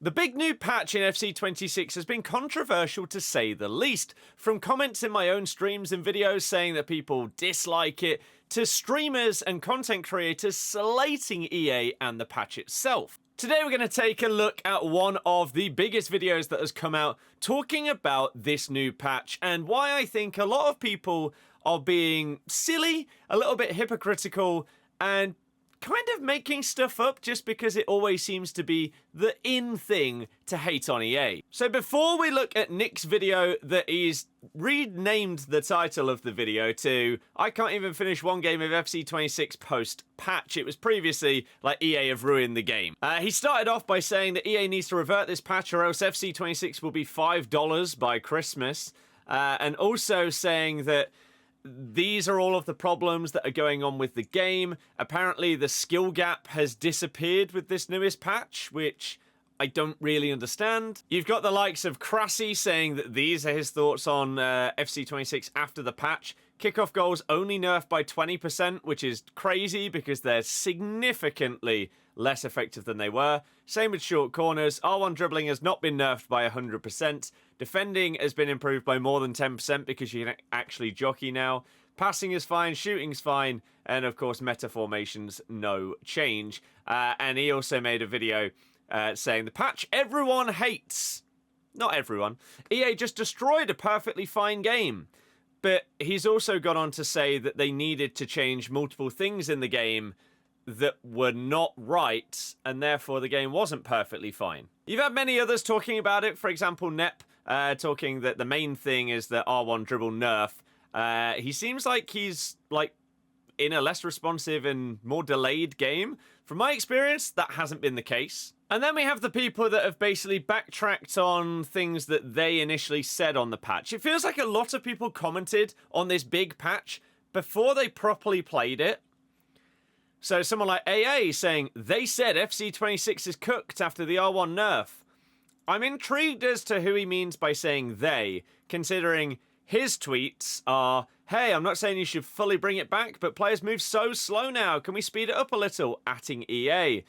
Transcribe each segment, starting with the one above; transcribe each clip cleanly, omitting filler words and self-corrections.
The big new patch in FC26 has been controversial to say the least, from comments in my own streams and videos saying that people dislike it, to streamers and content creators slating EA and the patch itself. Today we're going to take a look at one of the biggest videos that has come out talking about this new patch and why I think a lot of people are being silly, a little bit hypocritical, and kind of making stuff up just because it always seems to be the in thing to hate on EA. So before we look at Nick's video that he's renamed the title of the video to I can't even finish one game of FC26 post patch. It was previously like EA have ruined the game. He started off by saying that EA needs to revert this patch or else FC26 will be $5 by Christmas. And also saying that these are all of the problems that are going on with the game. Apparently the skill gap has disappeared with this newest patch, which I don't really understand. You've got the likes of Crassy saying that these are his thoughts on FC26 after the patch. Kickoff goals only nerfed by 20%, which is crazy because they're significantly less effective than they were. Same with short corners. R1 dribbling has not been nerfed by 100%. Defending has been improved by more than 10% because you can actually jockey now. Passing is fine, shooting's fine, and of course meta formations, no change. And he also made a video saying the patch everyone hates. Not everyone. EA just destroyed a perfectly fine game. But he's also gone on to say that they needed to change multiple things in the game that were not right, and therefore the game wasn't perfectly fine. You've had many others talking about it. For example, Nep talking that the main thing is the R1 dribble nerf. He seems like he's in a less responsive and more delayed game. From my experience, that hasn't been the case. And then we have the people that have basically backtracked on things that they initially said on the patch. It feels like a lot of people commented on this big patch before they properly played it. So someone like AA saying, they said FC26 is cooked after the R1 nerf. I'm intrigued as to who he means by saying they, considering his tweets are, hey, I'm not saying you should fully bring it back, but players move so slow now. Can we speed it up a little? @ing EA.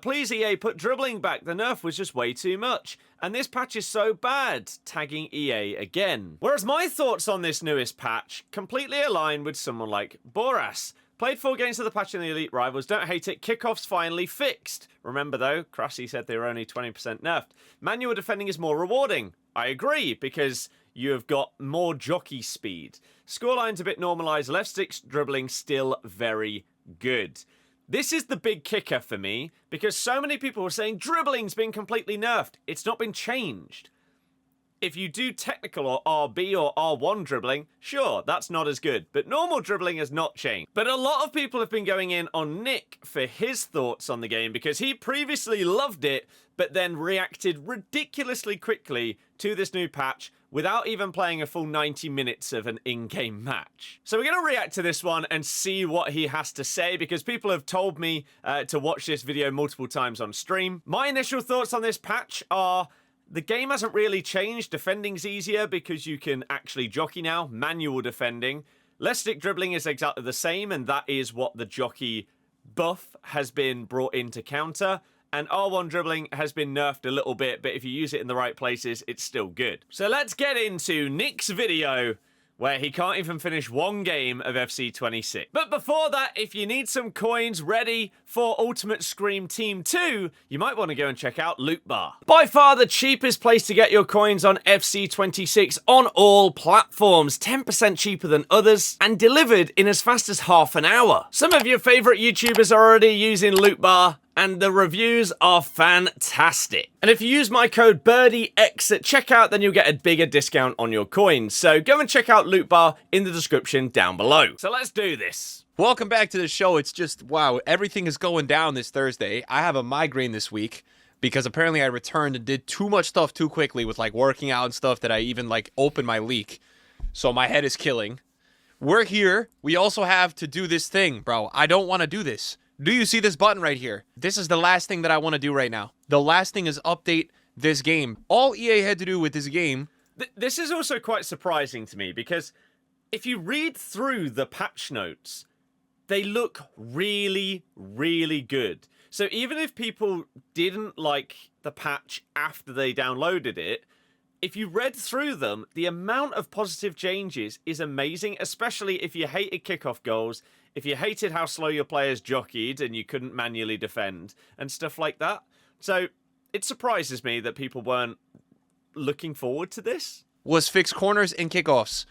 Please, EA, put dribbling back. The nerf was just way too much. And this patch is so bad. Tagging EA again. Whereas my thoughts on this newest patch completely align with someone like Boras. Played 4 games of the patch in the Elite Rivals. Don't hate it. Kickoff's finally fixed. Remember, though, Crassy said they were only 20% nerfed. Manual defending is more rewarding. I agree, because you have got more jockey speed. Scoreline's a bit normalized. Left stick dribbling still very good. This is the big kicker for me, because so many people were saying dribbling's been completely nerfed. It's not been changed. If you do technical or RB or R1 dribbling, sure, that's not as good. But normal dribbling has not changed. But a lot of people have been going in on Nick for his thoughts on the game because he previously loved it, but then reacted ridiculously quickly to this new patch without even playing a full 90 minutes of an in-game match. So we're going to react to this one and see what he has to say because people have told me to watch this video multiple times on stream. My initial thoughts on this patch are, the game hasn't really changed. Defending's easier because you can actually jockey now. Manual defending. Left stick dribbling is exactly the same, and that is what the jockey buff has been brought in to counter. And R1 dribbling has been nerfed a little bit, but if you use it in the right places, it's still good. So let's get into Nick's video, where he can't even finish one game of FC26. But before that, if you need some coins ready for Ultimate Scream Team 2, you might want to go and check out Loot Bar. By far the cheapest place to get your coins on FC26 on all platforms. 10% cheaper than others, and delivered in as fast as half an hour. Some of your favorite YouTubers are already using Loot Bar, and the reviews are fantastic. And if you use my code BirdieX at checkout, then you'll get a bigger discount on your coins. So go and check out Loot Bar in the description down below. So let's do this. Welcome back to the show. It's just, wow, everything is going down this Thursday. I have a migraine this week because apparently I returned and did too much stuff too quickly with like working out and stuff that I even like opened my leak. So my head is killing. We're here. We also have to do this thing, bro. I don't want to do this. Do you see this button right here? This is the last thing that I want to do right now. The last thing is update this game. All EA had to do with this game. This is also quite surprising to me because if you read through the patch notes, they look really, really good. So even if people didn't like the patch after they downloaded it, if you read through them, the amount of positive changes is amazing, especially if you hated kickoff goals, if you hated how slow your players jockeyed and you couldn't manually defend and stuff like that. So it surprises me that people weren't looking forward to this. Was fix corners and kickoffs.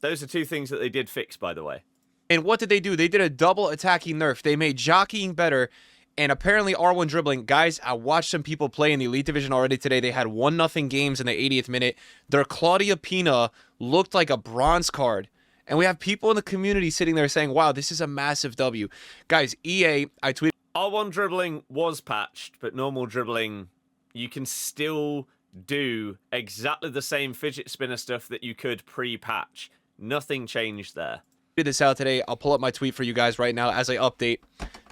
Those are two things that they did fix, by the way. And what did they do? They did a double attacking nerf. They made jockeying better. And apparently R1 dribbling. Guys, I watched some people play in the Elite Division already today. They had 1-0 games in the 80th minute. Their Claudia Pina looked like a bronze card. And we have people in the community sitting there saying, wow, this is a massive W. Guys, EA, I tweeted. R1 dribbling was patched, but normal dribbling, you can still do exactly the same fidget spinner stuff that you could pre-patch. Nothing changed there. This out today. I'll pull up my tweet for you guys right now as I update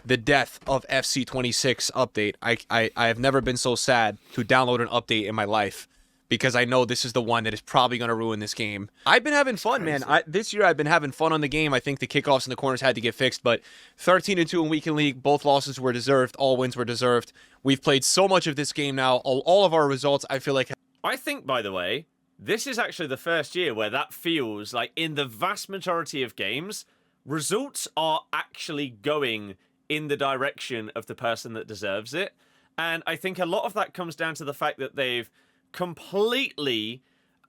the death of FC26 update. I have never been so sad to download an update in my life because I know this is the one that is probably going to ruin this game. I've been having fun, man. This year I've been having fun on the game. I think the kickoffs and the corners had to get fixed, but 13-2 in weekend league, both losses were deserved, all wins were deserved. We've played so much of this game now. All of our results, I feel like. I think, by the way, this is actually the first year where that feels like in the vast majority of games, results are actually going in the direction of the person that deserves it. And I think a lot of that comes down to the fact that they've completely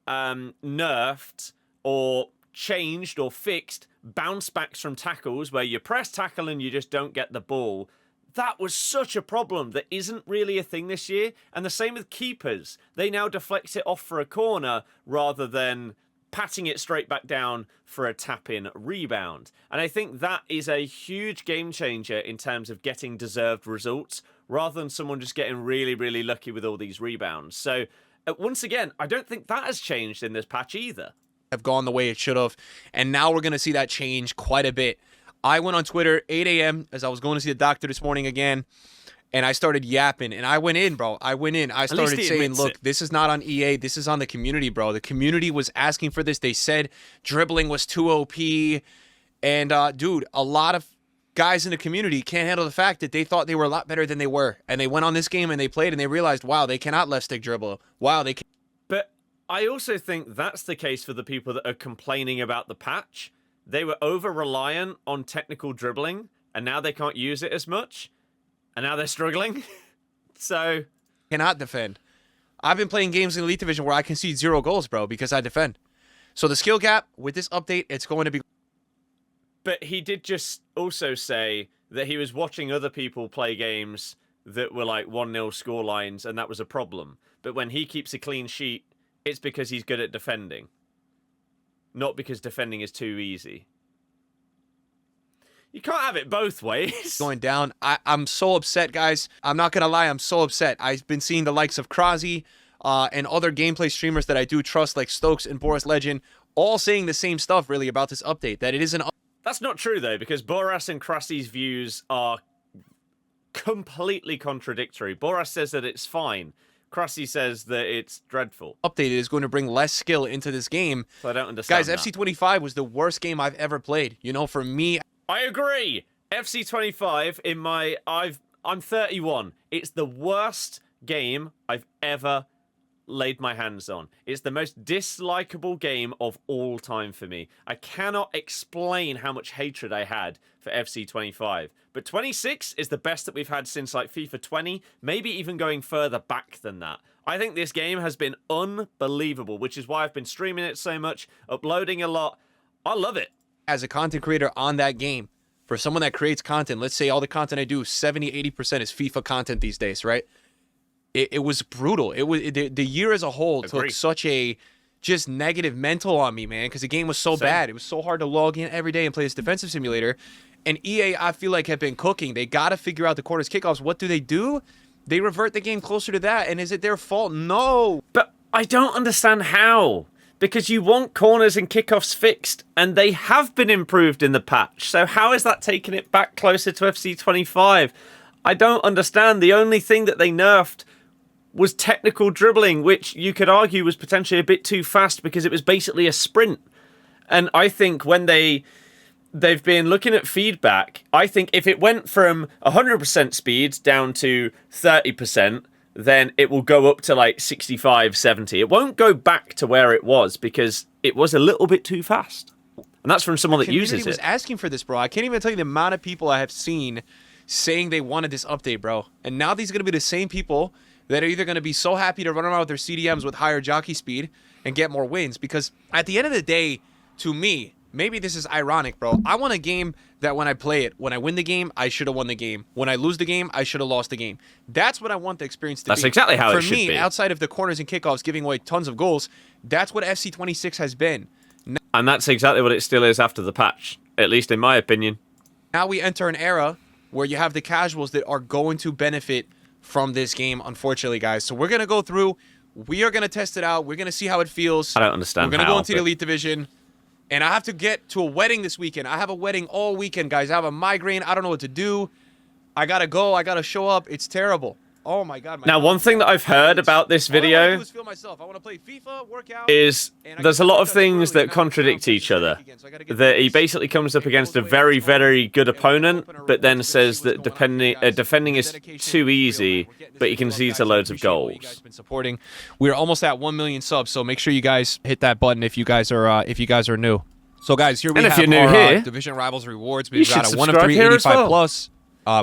nerfed or changed or fixed bounce backs from tackles where you press tackle and you just don't get the ball. That was such a problem that isn't really a thing this year. And the same with keepers. They now deflect it off for a corner rather than patting it straight back down for a tap-in rebound. And I think that is a huge game changer in terms of getting deserved results rather than someone just getting really, really lucky with all these rebounds. So once again, I don't think that has changed in this patch either. Have gone the way it should have. And now we're going to see that change quite a bit. I went on Twitter 8 a.m. as I was going to see the doctor this morning again, and I started yapping, and I went in, bro. I went in. I started saying, look, this is not on EA. This is on the community, bro. The community was asking for this. They said dribbling was too OP, and, dude, a lot of guys in the community can't handle the fact that they thought they were a lot better than they were, and they went on this game, and they played, and they realized, wow, they cannot left stick dribble. Wow, they can. But I also think that's the case for the people that are complaining about the patch. They were over-reliant on technical dribbling, and now they can't use it as much, and now they're struggling. So cannot defend. I've been playing games in Elite Division where I concede 0 goals, bro, because I defend. So the skill gap, with this update, it's going to be... But he did just also say that he was watching other people play games that were like 1-0 score lines, and that was a problem. But when he keeps a clean sheet, it's because he's good at defending. Not because defending is too easy. You can't have it both ways. Going down. I'm so upset, guys. I'm not going to lie. I'm so upset. I've been seeing the likes of Krazy and other gameplay streamers that I do trust, like Stokes and Boris Legend, all saying the same stuff, really, about this update. That it is an... That's not true, though, because Boras and Krasy's views are completely contradictory. Boras says that it's fine. Krusty says that it's dreadful. Updated is going to bring less skill into this game. So I don't understand. Guys, FC25 was the worst game I've ever played. You know, for me... I agree. FC25 in my... I'm 31. It's the worst game I've ever laid my hands on. It's the most dislikable game of all time for me. I cannot explain how much hatred I had for FC25. But 26 is the best that we've had since like FIFA 20, maybe even going further back than that. I think this game has been unbelievable, which is why I've been streaming it so much, uploading a lot. I love it. As a content creator on that game, for someone that creates content, let's say all the content I do, 70-80% is FIFA content these days, right? It was brutal. The year as a whole took such a just negative mental on me, man, because the game was so bad. It was so hard to log in every day and play this defensive simulator. And EA, I feel like, have been cooking. They got to figure out the corners kickoffs. What do? They revert the game closer to that. And is it their fault? No. But I don't understand how. Because you want corners and kickoffs fixed, and they have been improved in the patch. So how is that taking it back closer to FC25? I don't understand. The only thing that they nerfed was technical dribbling, which you could argue was potentially a bit too fast because it was basically a sprint. And I think when they they've been looking at feedback. I think if it went from 100% speed down to 30%, then it will go up to like 65, 70. It won't go back to where it was because it was a little bit too fast. And that's from someone that uses it. Was asking for this, bro. I can't even tell you the amount of people I have seen saying they wanted this update, bro. And now these are going to be the same people that are either going to be so happy to run around with their CDMs with higher jockey speed and get more wins. Because at the end of the day, to me, maybe this is ironic, bro. I want a game that when I play it, when I win the game, I should have won the game. When I lose the game, I should have lost the game. That's what I want the experience to be. That's exactly how it should be. For me, outside of the corners and kickoffs giving away tons of goals, that's what FC26 has been. And that's exactly what it still is after the patch, at least in my opinion. Now we enter an era where you have the casuals that are going to benefit from this game, unfortunately, guys. So we're going to go through. We are going to test it out. We're going to see how it feels. I don't understand We're going to go into the Elite Division. And I have to get to a wedding this weekend. I have a wedding all weekend, guys. I have a migraine. I don't know what to do. I got to go. I got to show up. It's terrible. Oh, my God. Now, one thing that I've heard about this video all I want to do is feel myself. I want to play FIFA, work out, is there's a lot of things that contradict each other. That he basically comes up against a very, very good opponent, but then says that defending is too easy, but he concedes to loads of goals. We're almost at 1 million subs, so make sure you guys hit that button if you guys are new. So, guys, here we have our Division Rivals rewards. We've got a 1 of 3 85 plus.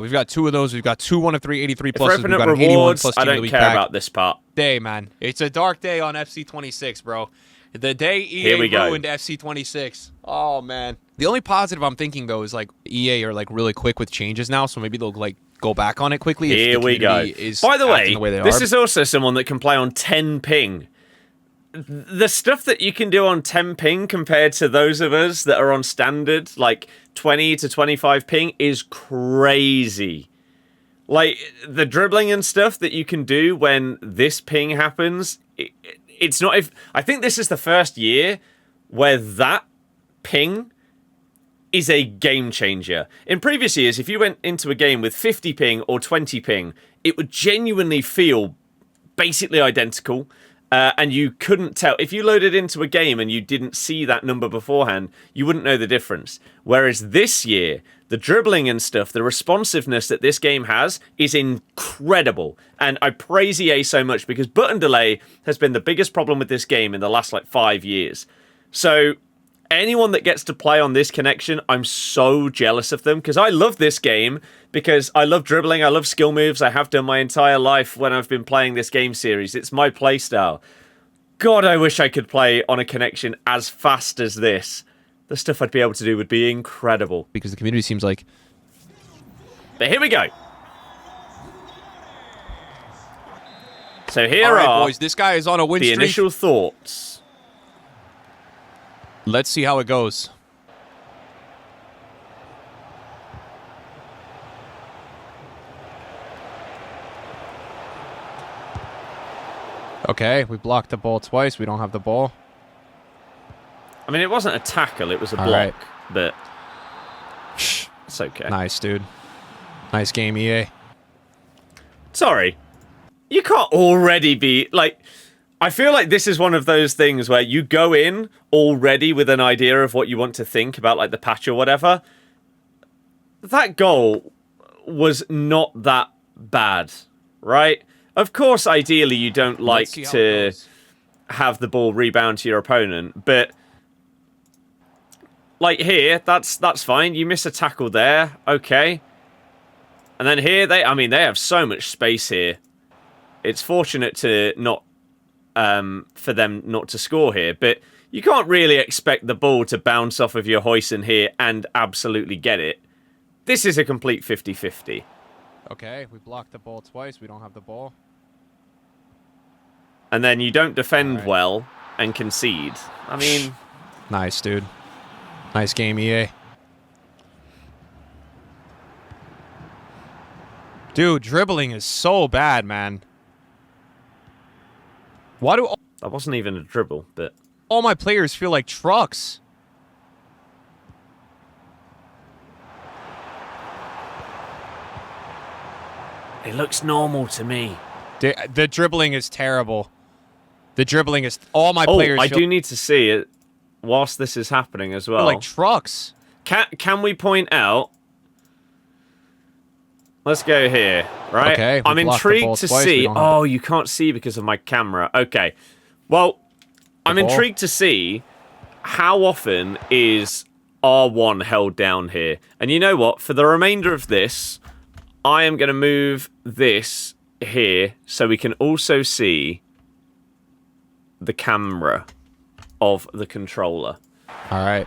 We've got 2 of those. We've got 2 1 of 3 83 pluses. We've got an 81 plus I don't care about this part. Day, man. It's a dark day on FC26, bro. The day EA ruined FC26. Oh, man. The only positive I'm thinking, though, is like EA are like really quick with changes now, so maybe they'll like go back on it quickly. Here we go. By the way, this is also someone that can play on 10 ping. The stuff that you can do on 10 ping compared to those of us that are on standard, like 20 to 25 ping, is crazy. Like, the dribbling and stuff that you can do when this ping happens, it's not... I think this is the first year where that ping is a game changer. In previous years, if you went into a game with 50 ping or 20 ping, it would genuinely feel basically identical. And you couldn't tell. If you loaded into a game and you didn't see that number beforehand, you wouldn't know the difference. Whereas this year, the dribbling and stuff, the responsiveness that this game has is incredible. And I praise EA so much because button delay has been the biggest problem with this game in the last, 5 years. So anyone that gets to play on this connection, I'm so jealous of them because I love this game because I love dribbling, I love skill moves, I have done my entire life when I've been playing this game series. It's my playstyle. God, I wish I could play on a connection as fast as this. The stuff I'd be able to do would be incredible. Because the community seems like... But here we go. So here are boys, this guy is on a win streak. The initial thoughts. Let's see how it goes. Okay, we blocked the ball twice. We don't have the ball. I mean, it wasn't a tackle. It was a block. Right. But it's okay. Nice, dude. Nice game, EA. Sorry. You can't already be... I feel like this is one of those things where you go in already with an idea of what you want to think about, the patch or whatever. That goal was not that bad, right? Of course, ideally, you don't like to have the ball rebound to your opponent, but here, that's fine. You miss a tackle there, okay. And then here, they have so much space here. It's fortunate to not for them not to score here, but you can't really expect the ball to bounce off of your hoisin here and absolutely get it. This is a complete 50-50. Okay, we blocked the ball twice. We don't have the ball. And then you don't defend well and concede. I mean... Nice, dude. Nice game, EA. Dude, dribbling is so bad, man. Why do... That wasn't even a dribble, but... All my players feel like trucks. It looks normal to me. The dribbling is terrible. The dribbling is... All my players I do need to see it whilst this is happening as well. Like trucks. Can we point out? Let's go here, right? Okay, I'm intrigued to see. Oh, you can't see because of my camera. Okay. Well, I'm intrigued to see how often is R1 held down here. And you know what? For the remainder of this, I am going to move this here so we can also see the camera of the controller. All right.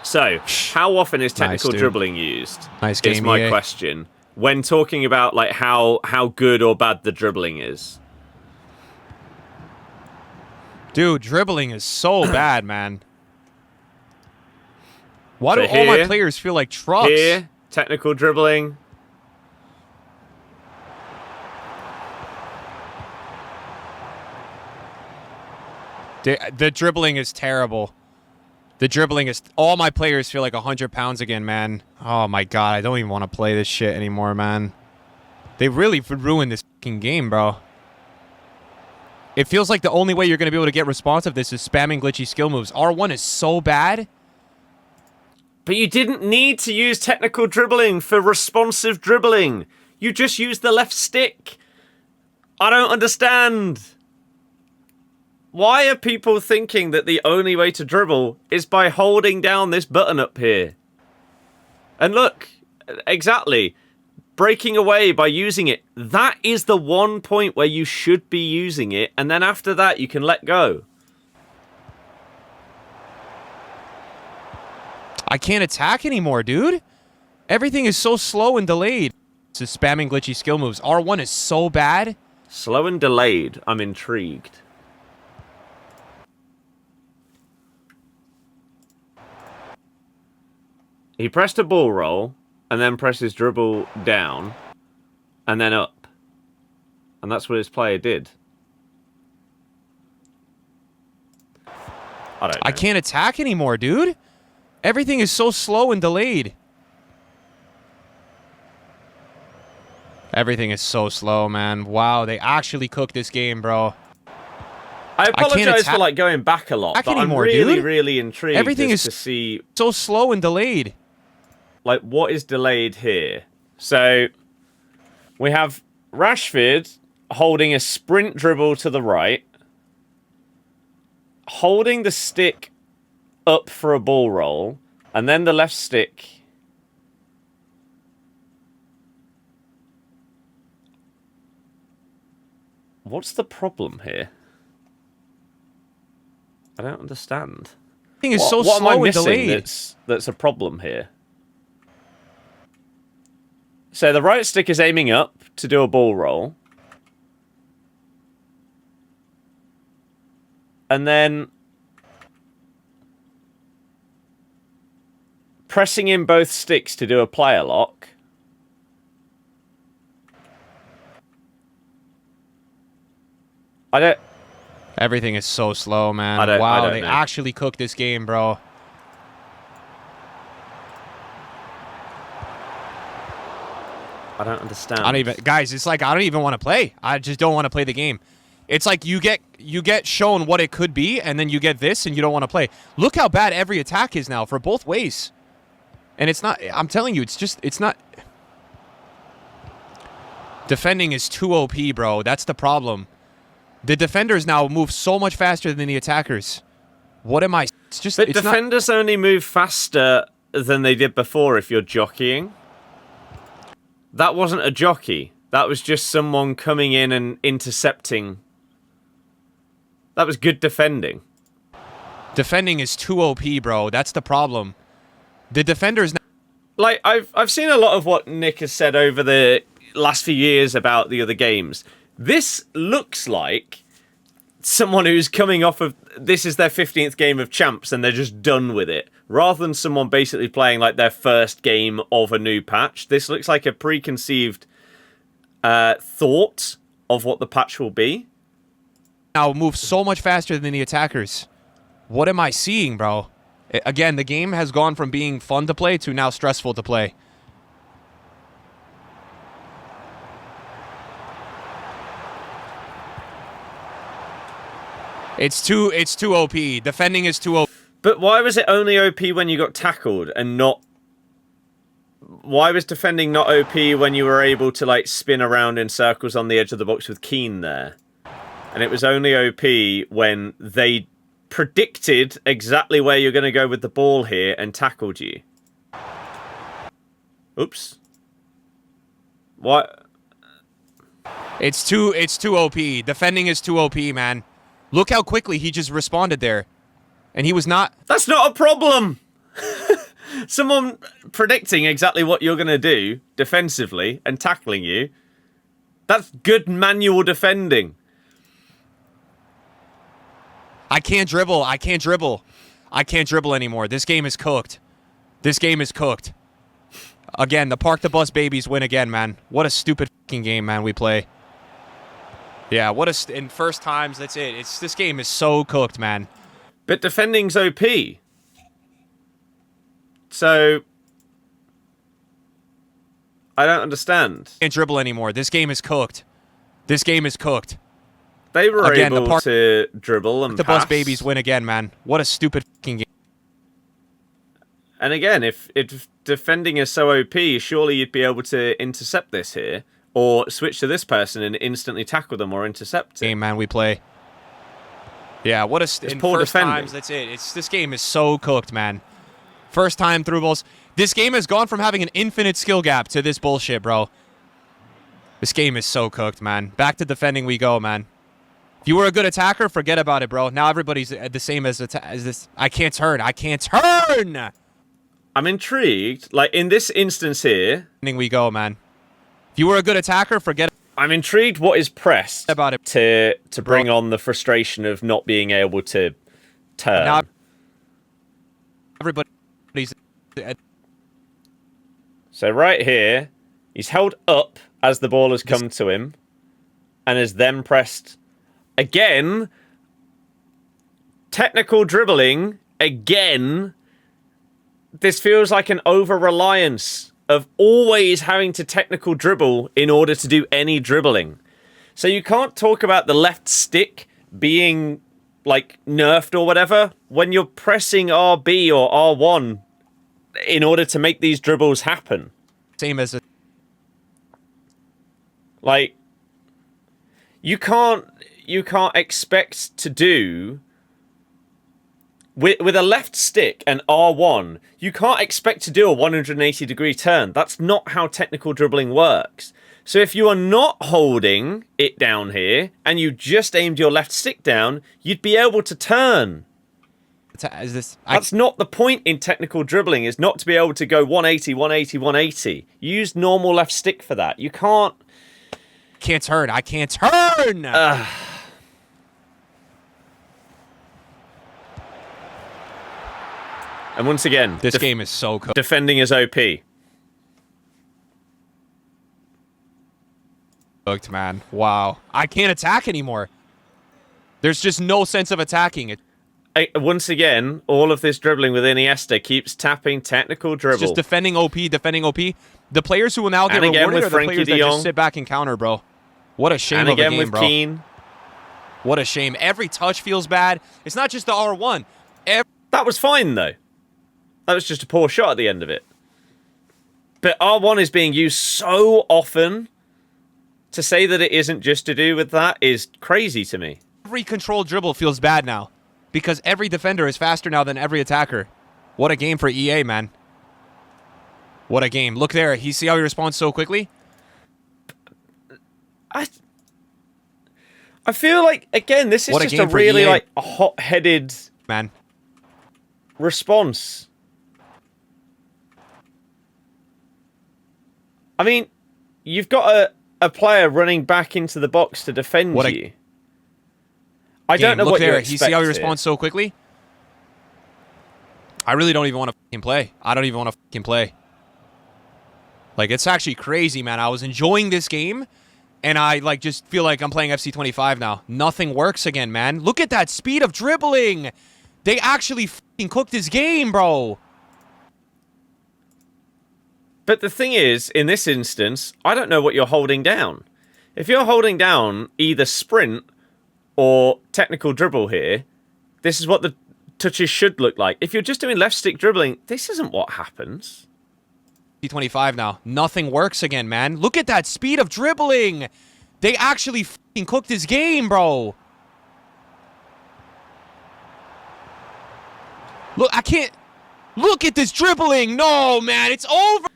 So, how often is technical dribbling used? Nice game, is my question. When talking about like how good or bad the dribbling is. Dude, dribbling is so bad, man. Why do all my players feel like trucks? Here, technical dribbling. The dribbling is terrible. The dribbling is... All my players feel like 100 pounds again, man. Oh, my God. I don't even want to play this shit anymore, man. They really ruined this fucking game, bro. It feels like the only way you're going to be able to get response of this is spamming glitchy skill moves. R1 is so bad. But you didn't need to use technical dribbling for responsive dribbling. You just used the left stick. I don't understand. Why are people thinking that the only way to dribble is by holding down this button up here? And look, exactly. Breaking away by using it. That is the one point where you should be using it. And then after that, you can let go. I can't attack anymore, dude. Everything is so slow and delayed. This is spamming glitchy skill moves. R1 is so bad. Slow and delayed. I'm intrigued. He pressed a ball roll, and then presses dribble down, and then up. And that's what his player did. I don't know. I can't attack anymore, dude. Everything is so slow and delayed. Everything is so slow, man. Wow, they actually cooked this game, bro. I apologize for like going back a lot, but I'm really intrigued Everything is to see so slow and delayed. Like, what is delayed here? So, we have Rashford holding a sprint dribble to the right, holding the stick up for a ball roll, and then the left stick. What's the problem here? I don't understand. Everything is so slow and delayed. That's a problem here. So the right stick is aiming up to do a ball roll. And then pressing in both sticks to do a player lock. Everything is so slow, man. Wow, they actually cooked this game, bro. I don't understand. Guys, it's like I don't even want to play. I just don't want to play the game. It's like you get shown what it could be, and then you get this, and you don't want to play. Look how bad every attack is now for both ways. And it's not. I'm telling you, it's not. Defending is too OP, bro. That's the problem. The defenders now move so much faster than the attackers. What am I? It's just. But defenders only move faster than they did before. If you're jockeying. That wasn't a jockey. That was just someone coming in and intercepting. That was good defending. Defending is too OP, bro. That's the problem. The defenders... Like, I've seen a lot of what Nick has said over the last few years about the other games. This looks like someone who's coming off of... This is their 15th game of champs and they're just done with it. Rather than someone basically playing like their first game of a new patch, this looks like a preconceived thought of what the patch will be. Now move so much faster than the attackers. What am I seeing, bro? Again, the game has gone from being fun to play to now stressful to play. It's too OP. Defending is too OP. But why was it only OP when you got tackled and not... Why was defending not OP when you were able to, like, spin around in circles on the edge of the box with Keane there? And it was only OP when they predicted exactly where you're going to go with the ball here and tackled you. Oops. What? It's too OP. Defending is too OP, man. Look how quickly he just responded there. And he was not... That's not a problem! Someone predicting exactly what you're going to do defensively and tackling you, that's good manual defending. I can't dribble. I can't dribble. I can't dribble anymore. This game is cooked. This game is cooked. Again, the park the bus babies win again, man. What a stupid fucking game, man, we play. Yeah, what a... in first times, that's it. This game is so cooked, man. But defending's OP. So... I don't understand. Can't dribble anymore. This game is cooked. This game is cooked. They were able to dribble and the pass. bus babies win again, man. What a stupid fucking game. And again, if defending is so OP, surely you'd be able to intercept this here. Or switch to this person and instantly tackle them or intercept it. Game, man, we play. Yeah, what a... in poor first defending. times, that's it. This game is so cooked, man. First time through balls. This game has gone from having an infinite skill gap to this bullshit, bro. This game is so cooked, man. Back to defending we go, man. If you were a good attacker, forget about it, bro. Now everybody's the same as this. I can't turn. I can't turn! I'm intrigued. Like, in this instance here... we go, man. If you were a good attacker, forget it. I'm intrigued what is pressed about it to bring on the frustration of not being able to turn. Now everybody's... So right here, he's held up as the ball has come to him and is then pressed again. Technical dribbling again. This feels like an over-reliance of always having to technical dribble in order to do any dribbling. So you can't talk about the left stick being, like, nerfed or whatever when you're pressing RB or R1 in order to make these dribbles happen. Same as... Like, you can't expect to do... With a left stick and R1, you can't expect to do a 180-degree turn. That's not how technical dribbling works. So if you are not holding it down here, and you just aimed your left stick down, you'd be able to turn. That's not the point in technical dribbling, is not to be able to go 180, 180, 180. Use normal left stick for that. You can't... Can't turn. I can't turn! And once again, this game is so cool. Defending is OP. Cooked, man. Wow. I can't attack anymore. There's just no sense of attacking it. Once again, all of this dribbling with Iniesta keeps tapping technical dribble. It's just defending OP, defending OP. The players who will now get rewarded are the players that just sit back and counter, bro. What a shame of a game, bro. Keane. What a shame. Every touch feels bad. It's not just the R1. That was fine, though. That was just a poor shot at the end of it. But R1 is being used so often. To say that it isn't just to do with that is crazy to me. Every controlled dribble feels bad now. Because every defender is faster now than every attacker. What a game for EA, man. What a game. Look there. You see how he responds so quickly? I feel like, again, this is just a really, like, a hot-headed... Man. Response. I mean, you've got a player running back into the box to defend you. I don't know what you expect. You see how he responds so quickly? I really don't even want to fucking play. I don't even want to fucking play. Like, it's actually crazy, man. I was enjoying this game, and I, like, just feel like I'm playing FC25 now. Nothing works again, man. Look at that speed of dribbling. They actually fucking cooked this game, bro. But the thing is, in this instance, I don't know what you're holding down. If you're holding down either sprint or technical dribble here, this is what the touches should look like. If you're just doing left stick dribbling, this isn't what happens. 25 now. Nothing works again, man. Look at that speed of dribbling. They actually fucking cooked his game, bro. Look, I can't... Look at this dribbling. No, man, it's over.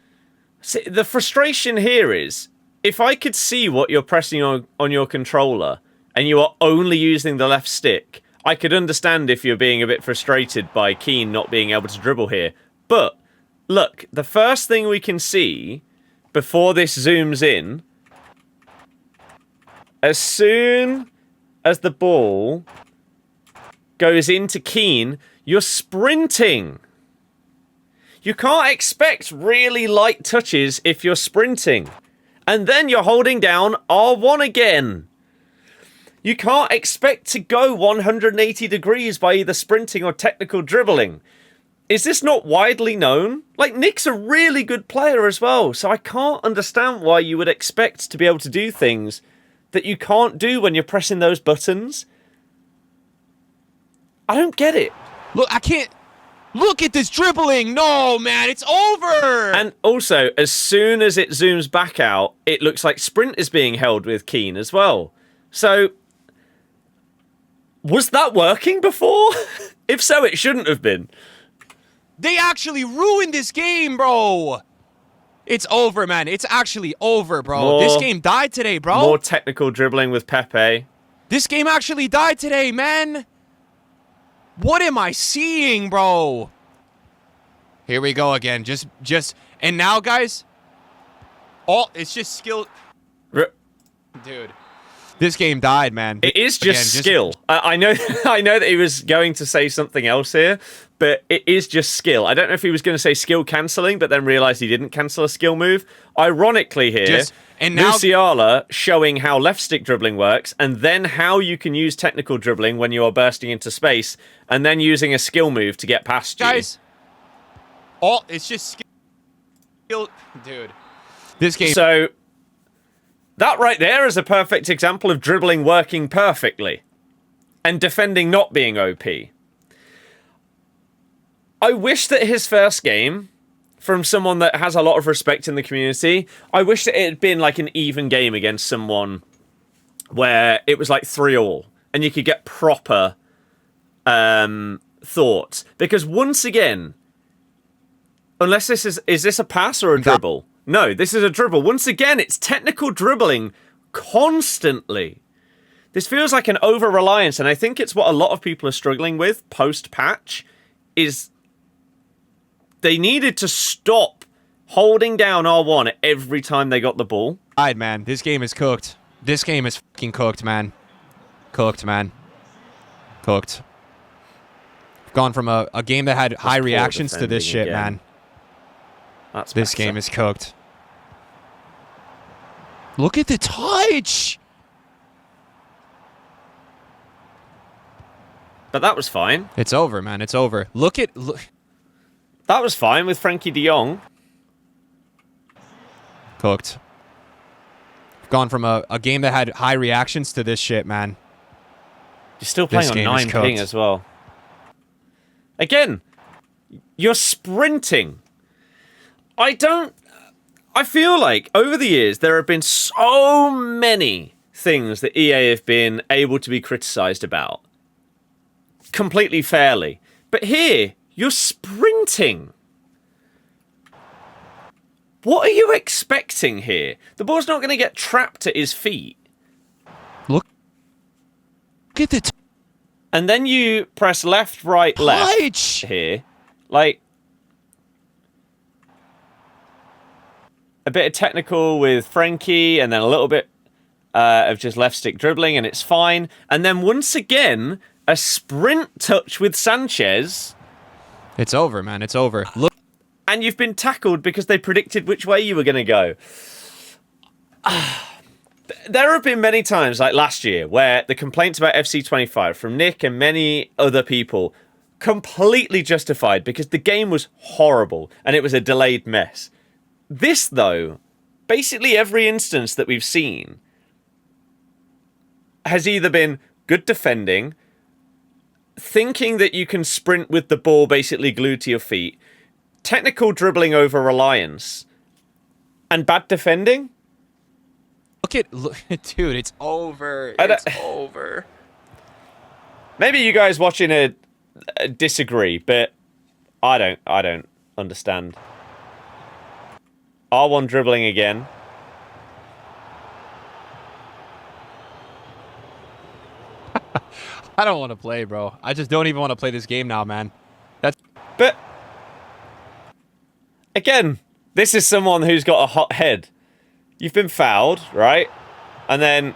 See, the frustration here is, if I could see what you're pressing on your controller and you are only using the left stick, I could understand if you're being a bit frustrated by Keane not being able to dribble here. But, look, the first thing we can see before this zooms in, as soon as the ball goes into Keane, you're sprinting. You can't expect really light touches if you're sprinting. And then you're holding down R1 again. You can't expect to go 180 degrees by either sprinting or technical dribbling. Is this not widely known? Like, Nick's a really good player as well, so I can't understand why you would expect to be able to do things that you can't do when you're pressing those buttons. I don't get it. Look, I can't... Look at this dribbling. No, man, it's over. And also, as soon as it zooms back out, it looks like sprint is being held with Keane as well. So, was that working before? If so, it shouldn't have been. They actually ruined this game, bro. It's over, man. It's actually over, bro. This game died today, bro. More technical dribbling with Pepe. This game actually died today, man. What am I seeing, bro? Here we go again. And now, guys, it's just skill. Dude, this game died, man. It is just skill. I know that he was going to say something else here, but it is just skill. I don't know if he was going to say skill cancelling, but then realized he didn't cancel a skill move. Ironically here, Musiala showing how left stick dribbling works, and then how you can use technical dribbling when you are bursting into space, and then using a skill move to get past you. Guys, it's just skill. Dude, this game... So, that right there is a perfect example of dribbling working perfectly, and defending not being OP. I wish that his first game, from someone that has a lot of respect in the community, I wish that it had been like an even game against someone where it was like 3-3, and you could get proper thoughts. Because once again, unless this is this a pass or a dribble? No, this is a dribble. Once again, it's technical dribbling constantly. This feels like an over-reliance, and I think it's what a lot of people are struggling with post-patch, is they needed to stop holding down R1 every time they got the ball. Alright, man. This game is cooked. This game is fucking cooked, man. Cooked, man. Cooked. Gone from a game that had high reactions to this shit, man. This game is cooked. Look at the touch! But that was fine. It's over, man. It's over. Look. That was fine with Frankie de Jong. Cooked. Gone from a game that had high reactions to this shit, man. You're still playing on 9 ping as well. Again, you're sprinting. I feel like over the years there have been so many things that EA have been able to be criticized about. Completely fairly. But here, you're sprinting. What are you expecting here? The ball's not going to get trapped at his feet. Look at the... And then you press left, right, left here. Like, a bit of technical with Frankie, and then a little bit of just left stick dribbling, and it's fine. And then once again, a sprint touch with Sanchez. It's over, man. It's over. Look. And you've been tackled because they predicted which way you were going to go. There have been many times, like last year, where the complaints about FC25 from Nick and many other people completely justified because the game was horrible and it was a delayed mess. This, though, basically every instance that we've seen has either been good defending, thinking that you can sprint with the ball basically glued to your feet, technical dribbling over reliance, and bad defending. Look, dude, it's over. It's over. Maybe you guys watching it disagree, but I don't understand. R1 dribbling again. I don't want to play, bro. I just don't even want to play this game now, man. But again, this is someone who's got a hot head. You've been fouled, right? And then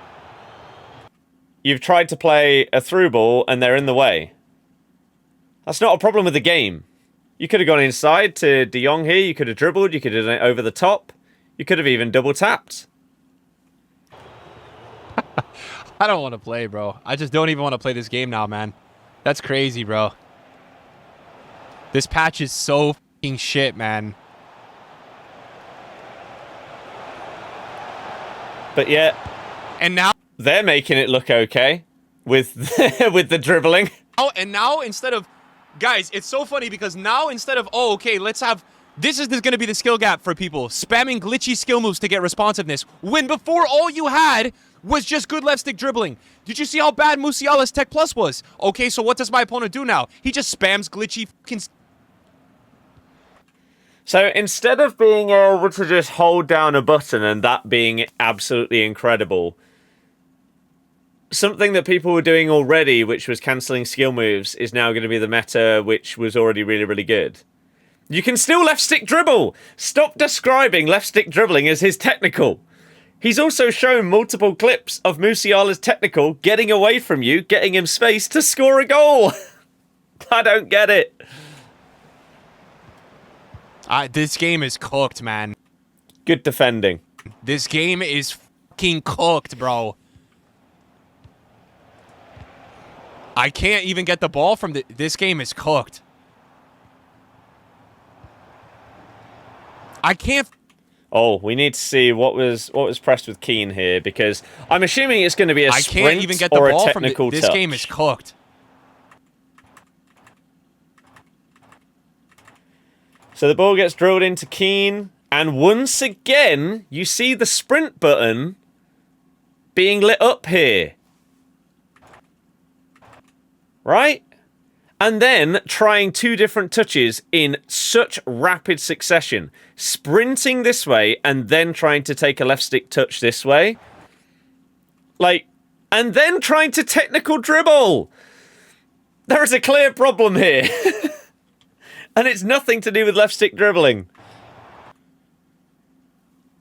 you've tried to play a through ball and they're in the way. That's not a problem with the game. You could have gone inside to De Jong here. You could have dribbled. You could have done it over the top. You could have even double tapped. I don't want to play, bro. I just don't even want to play this game now, man. That's crazy, bro. This patch is so fucking shit, man. But yet, and now they're making it look okay with with the dribbling. Oh, and now instead of, guys, it's so funny because now instead of, oh, okay, let's have, this is going to be the skill gap for people, spamming glitchy skill moves to get responsiveness, when before all you had was just good left stick dribbling. Did you see how bad Musiala's Tech Plus was? Okay, so what does my opponent do now? He just spams glitchy fucking... So instead of being able to just hold down a button and that being absolutely incredible, something that people were doing already, which was cancelling skill moves, is now going to be the meta, which was already really, really good. You can still left stick dribble! Stop describing left stick dribbling as his technical. He's also shown multiple clips of Musiala's technical getting away from you, getting him space to score a goal. I don't get it. This game is cooked, man. Good defending. This game is fucking cooked, bro. I can't even get the ball from this game is cooked. I can't... Oh, we need to see what was pressed with Keane here, because I'm assuming it's going to be a sprint I can't even get the or ball a from technical this touch. game is cooked. So the ball gets drilled into Keane, and once again, you see the sprint button being lit up here. Right? And then trying two different touches in such rapid succession. Sprinting this way and then trying to take a left stick touch this way. Like, and then trying to technical dribble. There is a clear problem here. And it's nothing to do with left stick dribbling.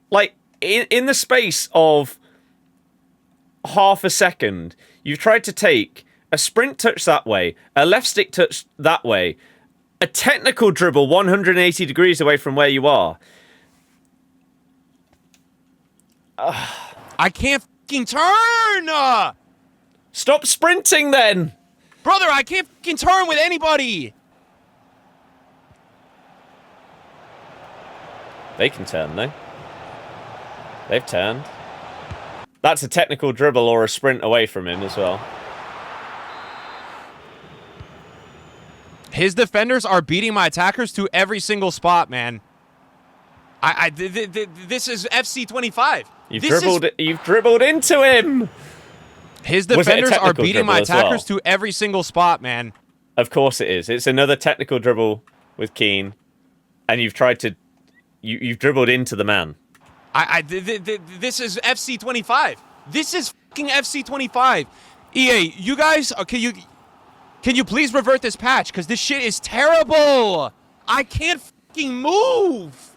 Like, in the space of half a second, you've tried to take a sprint touch that way, a left stick touch that way, a technical dribble 180 degrees away from where you are. I can't fucking turn! Stop sprinting then! Brother, I can't fucking turn with anybody! They can turn, though. They've turned. That's a technical dribble or a sprint away from him as well. His defenders are beating my attackers to every single spot, man. This is FC25. You've dribbled into him. His defenders are beating my attackers to every single spot, man. Of course it is. It's another technical dribble with Keane, and you've tried to, you've dribbled into the man. This is FC25. This is fucking FC25. EA, you guys, can you please revert this patch? Because this shit is terrible. I can't fucking move.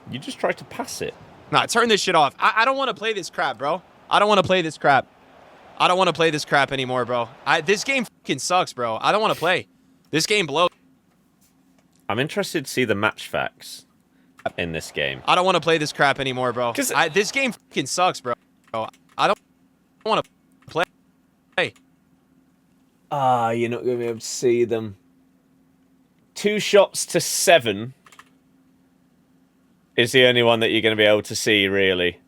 You just tried to pass it. Nah, turn this shit off. I don't want to play this crap, bro. I don't want to play this crap. I don't want to play this crap anymore, bro. This game fucking sucks, bro. I don't want to play. This game blows. I'm interested to see the match facts in this game. I don't want to play this crap anymore, bro. This game fucking sucks, bro. I don't want to play. Hey. You're not going to be able to see them. 2 shots to 7 is the only one that you're going to be able to see, really.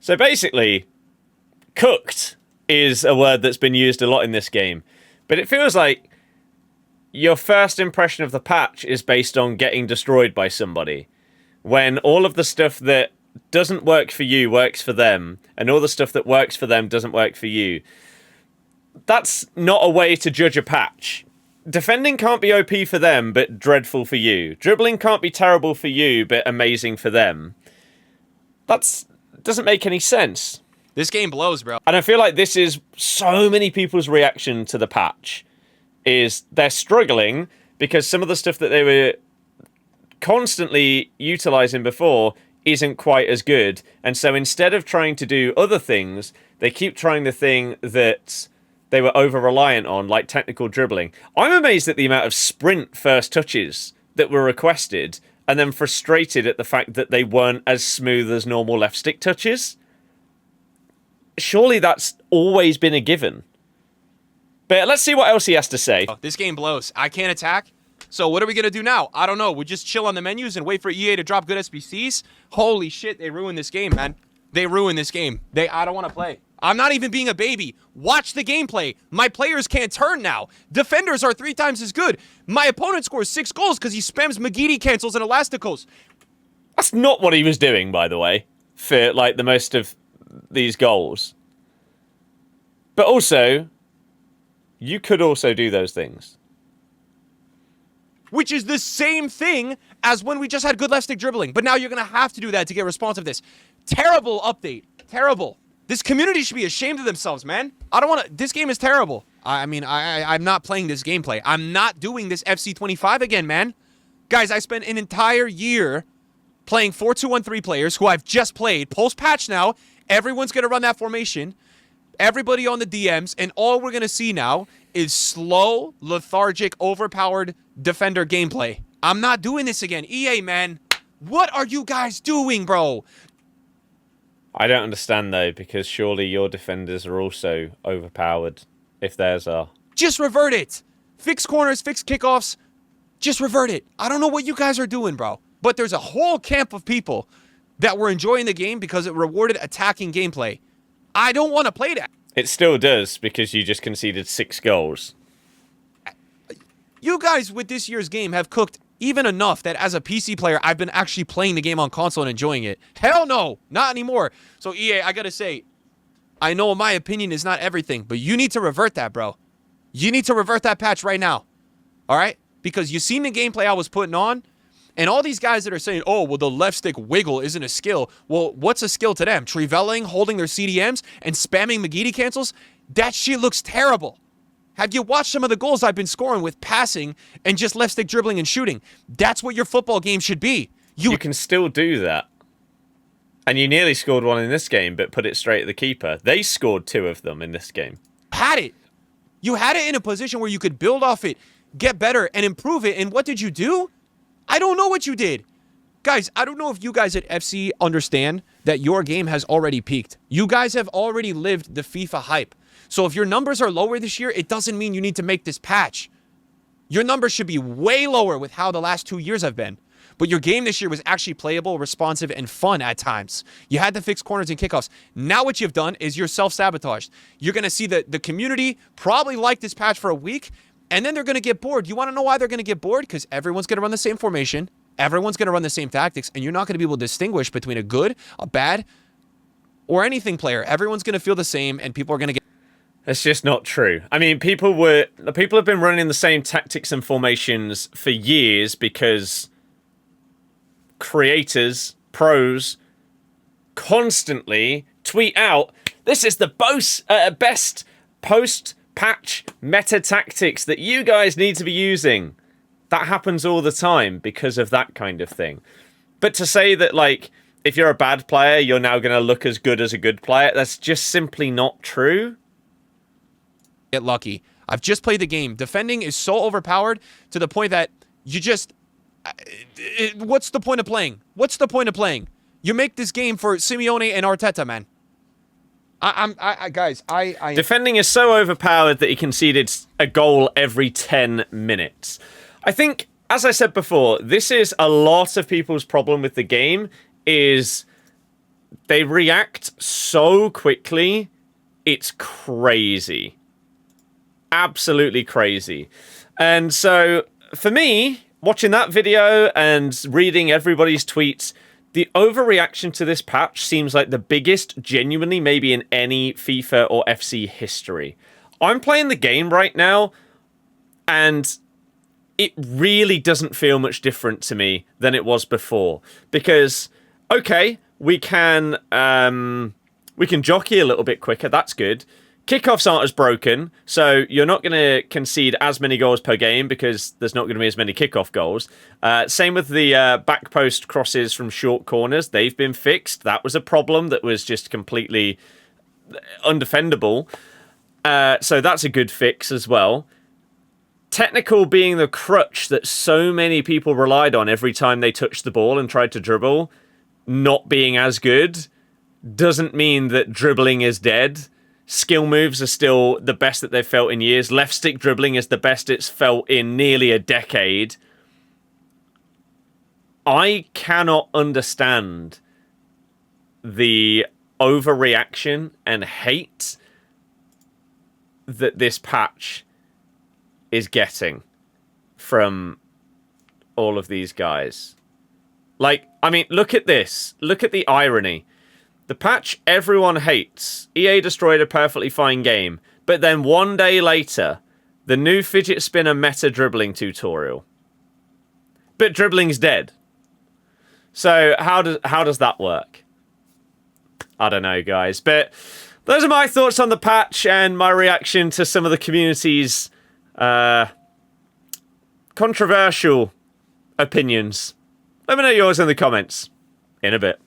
So basically, cooked is a word that's been used a lot in this game. But it feels like your first impression of the patch is based on getting destroyed by somebody, when all of the stuff that doesn't work for you works for them, and all the stuff that works for them doesn't work for you. That's not a way to judge a patch. Defending can't be OP for them, but dreadful for you. Dribbling can't be terrible for you, but amazing for them. Doesn't make any sense. This game blows, bro. And I feel like this is so many people's reaction to the patch, is they're struggling because some of the stuff that they were constantly utilizing before isn't quite as good. And so instead of trying to do other things, they keep trying the thing that they were over-reliant on, like technical dribbling. I'm amazed at the amount of sprint first touches that were requested, and then frustrated at the fact that they weren't as smooth as normal left stick touches. Surely that's always been a given. But let's see what else he has to say. This game blows. I can't attack. So what are we going to do now? I don't know. We just chill on the menus and wait for EA to drop good SBCs? Holy shit, they ruined this game, man. They ruined this game. I don't want to play. I'm not even being a baby. Watch the gameplay. My players can't turn now. Defenders are 3 times as good. My opponent scores 6 goals because he spams McGeady cancels and elasticals. That's not what he was doing, by the way, for like the most of these goals. But also, you could also do those things. Which is the same thing as when we just had good left stick dribbling. But now you're going to have to do that to get responsiveness. Terrible update. Terrible. This community should be ashamed of themselves, man. I don't want to... This game is terrible. I'm not playing this gameplay. I'm not doing this FC25 again, man. Guys, I spent an entire year playing 4-2-1-3 players who I've just played. Post-patch now, everyone's going to run that formation. Everybody on the DMs, and all we're going to see now is slow, lethargic, overpowered defender gameplay. I'm not doing this again. EA, man. What are you guys doing, bro? I don't understand, though, because surely your defenders are also overpowered, if theirs are. Just revert it. Fix corners, fix kickoffs. Just revert it. I don't know what you guys are doing, bro. But there's a whole camp of people that were enjoying the game because it rewarded attacking gameplay. I don't want to play that. It still does, because you just conceded 6 goals. You guys with this year's game have cooked even enough that as a PC player, I've been actually playing the game on console and enjoying it. Hell no, not anymore. So EA, I gotta say, I know my opinion is not everything, but you need to revert that, bro. You need to revert that patch right now. All right? Because you've seen the gameplay I was putting on, and all these guys that are saying, oh, well, the left stick wiggle isn't a skill. Well, what's a skill to them? Trivelling, holding their CDMs, and spamming McGeady cancels? That shit looks terrible. Have you watched some of the goals I've been scoring with passing and just left stick dribbling and shooting? That's what your football game should be. You can still do that. And you nearly scored one in this game, but put it straight at the keeper. They scored 2 of them in this game. Had it. You had it in a position where you could build off it, get better, and improve it. And what did you do? I don't know what you did. Guys, I don't know if you guys at FC understand that your game has already peaked. You guys have already lived the FIFA hype. So if your numbers are lower this year, it doesn't mean you need to make this patch. Your numbers should be way lower with how the last 2 years have been. But your game this year was actually playable, responsive, and fun at times. You had to fix corners and kickoffs. Now what you've done is you're self-sabotaged. You're going to see that the community probably liked this patch for a week, and then they're going to get bored. You want to know why they're going to get bored? Because everyone's going to run the same formation. Everyone's going to run the same tactics, and you're not going to be able to distinguish between a good, a bad, or anything player. Everyone's going to feel the same, and people are going to get... That's just not true. I mean, people have been running the same tactics and formations for years because creators, pros, constantly tweet out, this is the best post-patch meta tactics that you guys need to be using. That happens all the time because of that kind of thing. But to say that, like, if you're a bad player, you're now going to look as good as a good player, that's just simply not true. Get lucky. I've just played the game. Defending is so overpowered to the point that you just... what's the point of playing? What's the point of playing? You make this game for Simeone and Arteta, man. Guys, Defending is so overpowered that he conceded a goal every 10 minutes. I think, as I said before, this is a lot of people's problem with the game, is they react so quickly, it's crazy. absolutely crazy. And so, for me, watching that video and reading everybody's tweets, the overreaction to this patch seems like the biggest, genuinely, maybe in any FIFA or FC history. I'm playing the game right now, and it really doesn't feel much different to me than it was before. Because, okay, we can jockey a little bit quicker, that's good. Kickoffs aren't as broken, so you're not going to concede as many goals per game because there's not going to be as many kickoff goals. Same with the back post crosses from short corners. They've been fixed. That was a problem that was just completely undefendable. So that's a good fix as well. Technical being the crutch that so many people relied on every time they touched the ball and tried to dribble, not being as good, doesn't mean that dribbling is dead. Skill moves are still the best that they've felt in years. Left stick dribbling is the best it's felt in nearly a decade. I cannot understand the overreaction and hate that this patch is getting from all of these guys. Like, I mean, look at this. Look at the irony. The patch everyone hates. EA destroyed a perfectly fine game. But then one day later, the new fidget spinner meta dribbling tutorial. But dribbling's dead. So how does that work? I don't know, guys. But those are my thoughts on the patch and my reaction to some of the community's controversial opinions. Let me know yours in the comments in a bit.